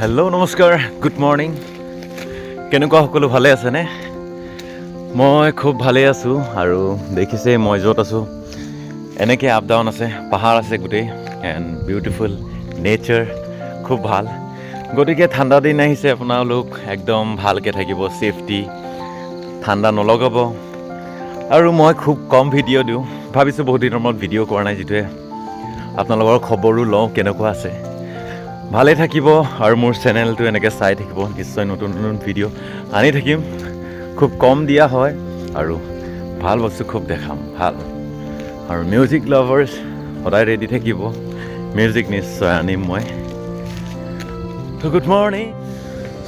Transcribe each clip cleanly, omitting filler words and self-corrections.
Hello' নমস্কাৰ, good morning. কেনেকুৱা সকলো ভালে আছেনে? মই খুব ভালেই আছোঁ। আৰু দেখিছে মই য'ত আছোঁ এনেকৈ আপ ডাউন আছে, পাহাৰ আছে গোটেই, এণ্ড বিউটিফুল নেচাৰ, খুব ভাল। গতিকে ঠাণ্ডা দিন আহিছে, আপোনালোক একদম ভালকৈ থাকিব, ছেফটি, ঠাণ্ডা নলগাব। আৰু মই খুব কম ভিডিঅ' দিওঁ, ভাবিছোঁ বহুত দিনৰ মূৰত ভিডিঅ' কৰা নাই, যিটোৱে আপোনালোকৰ খবৰো লওঁ কেনেকুৱা আছে। ভালে থাকিব আৰু মোৰ চেনেলটো এনেকৈ চাই থাকিব, নিশ্চয় নতুন নতুন ভিডিঅ' আনি থাকিম। খুব কম দিয়া হয় আৰু ভাল বস্তু খুব দেখাম, ভাল। আৰু মিউজিক লাভাৰ্ছ সদায় ৰেডি থাকিব, মিউজিক নিশ্চয় আনিম মই। Good morning.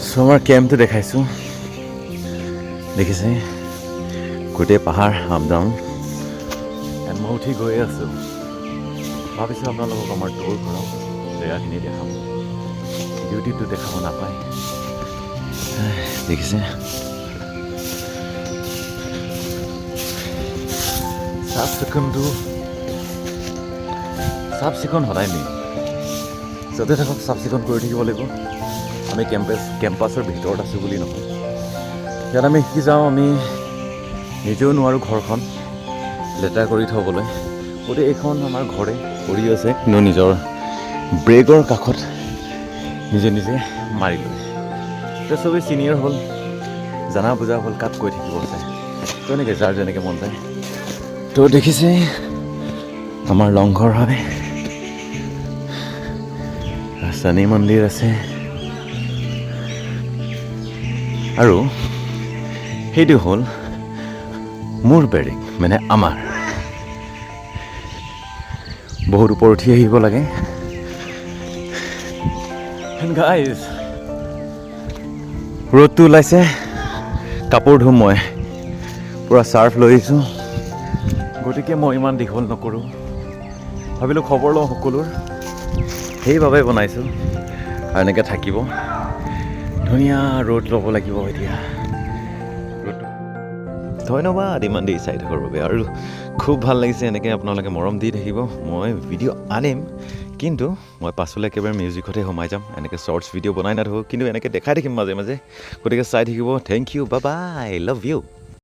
চ' আমাৰ কেম্পটো দেখাইছোঁ, দেখিছে গোটেই পাহাৰ আপ ডাউন, এণ্ড মই উঠি গৈ আছোঁ। ভাবিছোঁ আপোনালোকক আমাৰ টুৰ কৰাওঁ, জেগাখিনি দেখাম, বিউটিটো দেখাব নাপায়। দেখিছে চাফ চিকুণ সদায় মেইন, য'তে থাকক চাফ চিকুণ কৰি থাকিব লাগিব। আমি কেম্পাছৰ ভিতৰত আছোঁ বুলি নহয়, ইয়াত আমি শিকি যাওঁ, আমি নিজেও নোৱাৰোঁ ঘৰখন লেতেৰা কৰি থ'বলৈ। গতিকে এইখন আমাৰ ঘৰে পৰি আছে, কিন্তু নিজৰ ব্ৰেকৰ কাষত নিজে নিজে মাৰি লয়। এতিয়া চবেই ছিনিয়ৰ হ'ল, জানা বুজা হ'ল, কাক কৈ থাকিব যায়, তেনেকৈ যাৰ যেনেকৈ মন যায়। তো দেখিছে আমাৰ লংঘৰ হয়, শনি মন্দিৰ আছে, আৰু সেইটো হ'ল মোৰ বেৰেক, মানে আমাৰ। বহুত ওপৰত উঠি আহিব লাগে। গাইজ, ৰ'দটো ওলাইছে, কাপোৰ ধুম মই, পূৰা চাৰ্ফ লৈ আহিছোঁ। গতিকে মই ইমান দীঘল নকৰোঁ, ভাবিলোঁ খবৰ লওঁ সকলোৰ, সেইবাবে বনাইছোঁ। আৰু এনেকৈ থাকিব, ধুনীয়া ৰ'দ ল'ব লাগিব এতিয়া। ধন্যবাদ ইমান দেৰি চাই থকাৰ বাবে, আৰু খুব ভাল লাগিছে এনেকৈ আপোনালোকে মৰম দি থাকিব। মই ভিডিঅ' আনিম, কিন্তু মই পাছলৈ একেবাৰে মিউজিকতে সোমাই যাম, এনেকৈ শ্বৰ্টছ ভিডিঅ' বনাই নাথাকোঁ, কিন্তু এনেকৈ দেখাই থাকিম মাজে মাজে। গতিকে চাই থাকিব। Thank you, bye bye, love U.